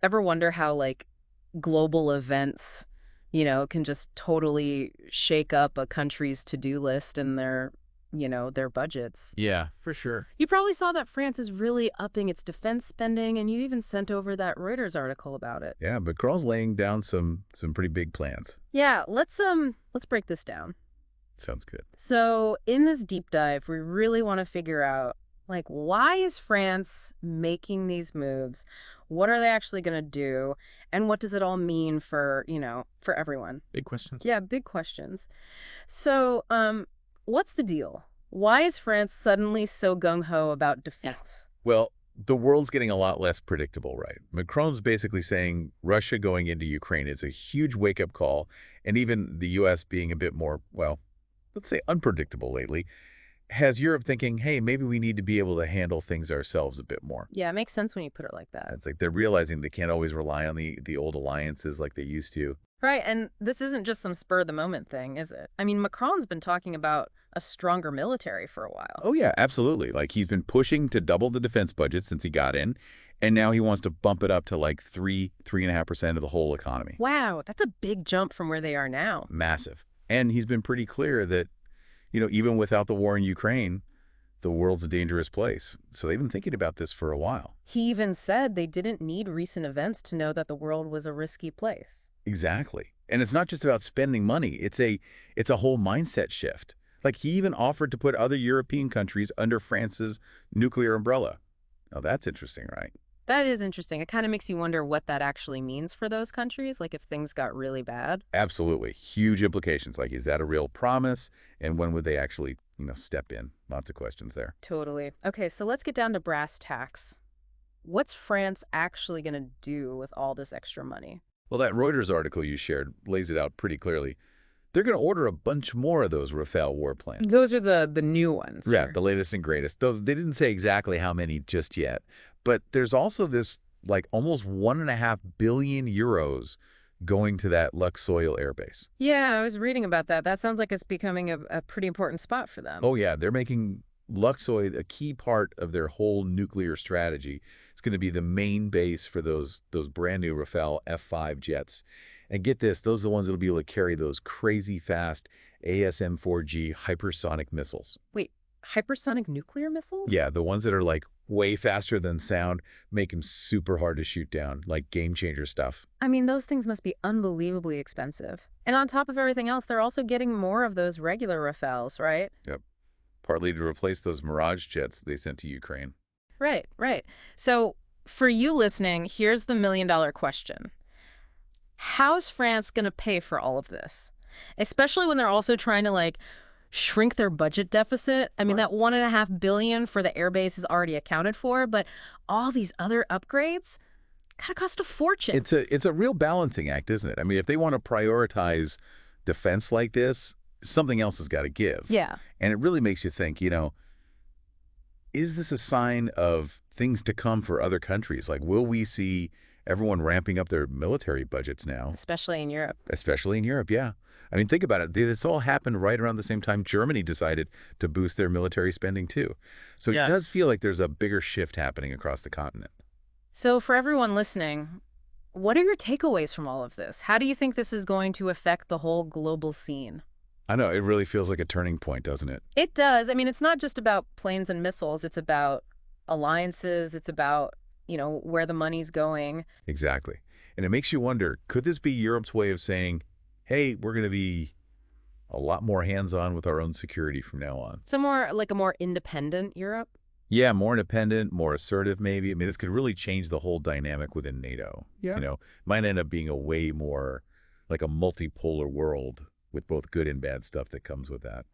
Ever wonder how, like, global events, can just totally shake up a country's to-do list and their budgets? Yeah, for sure. You probably saw that France is really upping its defense spending, and you even sent over that Reuters article about it. Yeah, but Carl's laying down some pretty big plans. Yeah, let's break this down. Sounds good. So, in this deep dive, we really want to figure out, like, why is France making these moves? What are they actually going to do? And what does it all mean for everyone? Big questions. Yeah, big questions. So, what's the deal? Why is France suddenly so gung-ho about defense? Well, the world's getting a lot less predictable, right? Macron's basically saying Russia going into Ukraine is a huge wake-up call, and even the U.S. being a bit more, well, let's say unpredictable lately, has Europe thinking, hey, maybe we need to be able to handle things ourselves a bit more. Yeah, it makes sense when you put it like that. It's like they're realizing they can't always rely on the old alliances like they used to. Right, and this isn't just some spur-of-the-moment thing, is it? I mean, Macron's been talking about a stronger military for a while. Oh, yeah, absolutely. Like he's been pushing to double the defense budget since he got in, and now he wants to bump it up to like 3.5% of the whole economy. Wow, that's a big jump from where they are now. Massive. And he's been pretty clear that, even without the war in Ukraine, the world's a dangerous place. So they've been thinking about this for a while. He even said they didn't need recent events to know that the world was a risky place. Exactly. And it's not just about spending money. It's a whole mindset shift. Like he even offered to put other European countries under France's nuclear umbrella. Now that's interesting, right? That is interesting. It kind of makes you wonder what that actually means for those countries, like if things got really bad. Absolutely. Huge implications. Like, is that a real promise? And when would they actually, step in? Lots of questions there. Totally. Okay, so let's get down to brass tacks. What's France actually going to do with all this extra money? Well, that Reuters article you shared lays it out pretty clearly. They're going to order a bunch more of those Rafale warplanes. Those are the new ones. Yeah, the latest and greatest. Though they didn't say exactly how many just yet. But there's also this, like, almost 1.5 billion euros going to that Luxoil air base. Yeah, I was reading about that. That sounds like it's becoming a pretty important spot for them. Oh, yeah. They're making Luxoil a key part of their whole nuclear strategy. It's going to be the main base for those brand new Rafale F-5 jets. And get this, those are the ones that'll be able to carry those crazy fast ASM-4G hypersonic missiles. Wait, hypersonic nuclear missiles? Yeah, the ones that are like way faster than sound, make them super hard to shoot down, like game changer stuff. I mean, those things must be unbelievably expensive. And on top of everything else, they're also getting more of those regular Rafales, right? Yep. Partly to replace those Mirage jets they sent to Ukraine. Right, right. So for you listening, here's the million-dollar question. How's France going to pay for all of this? Especially when they're also trying to, like, shrink their budget deficit. I mean, that $1.5 billion for the airbase is already accounted for, but all these other upgrades kind of cost a fortune. It's a real balancing act, isn't it? I mean, if they want to prioritize defense like this, something else has got to give. Yeah. And it really makes you think, is this a sign of things to come for other countries? Like, will we see everyone ramping up their military budgets now? Especially in Europe. Especially in Europe, yeah. I mean, think about it. This all happened right around the same time Germany decided to boost their military spending, too. So Yeah. It does feel like there's a bigger shift happening across the continent. So for everyone listening, what are your takeaways from all of this? How do you think this is going to affect the whole global scene? I know, it really feels like a turning point, doesn't it? It does. I mean, it's not just about planes and missiles. It's about alliances. It's about, where the money's going. Exactly. And it makes you wonder, could this be Europe's way of saying, hey, we're going to be a lot more hands-on with our own security from now on? So more like a more independent Europe? Yeah, more independent, more assertive maybe. I mean, this could really change the whole dynamic within NATO. Yeah. Might end up being a way more like a multipolar world with both good and bad stuff that comes with that.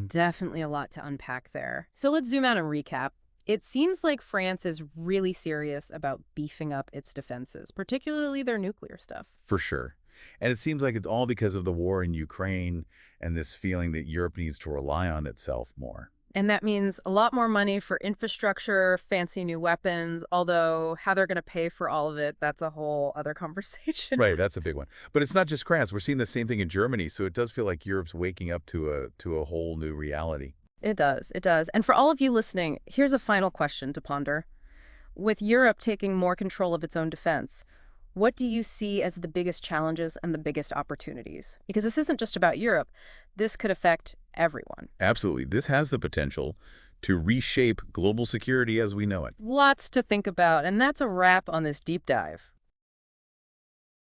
Definitely a lot to unpack there. So let's zoom out and recap. It seems like France is really serious about beefing up its defenses, particularly their nuclear stuff. For sure. And it seems like it's all because of the war in Ukraine and this feeling that Europe needs to rely on itself more. And that means a lot more money for infrastructure, fancy new weapons, although how they're going to pay for all of it, that's a whole other conversation. Right, that's a big one. But it's not just France. We're seeing the same thing in Germany, so it does feel like Europe's waking up to a whole new reality. It does. It does. And for all of you listening, here's a final question to ponder. With Europe taking more control of its own defense, What do you see as the biggest challenges and the biggest opportunities? Because this isn't just about Europe. This could affect everyone. Absolutely. This has the potential to reshape global security as we know it. Lots to think about, and that's a wrap on this deep dive.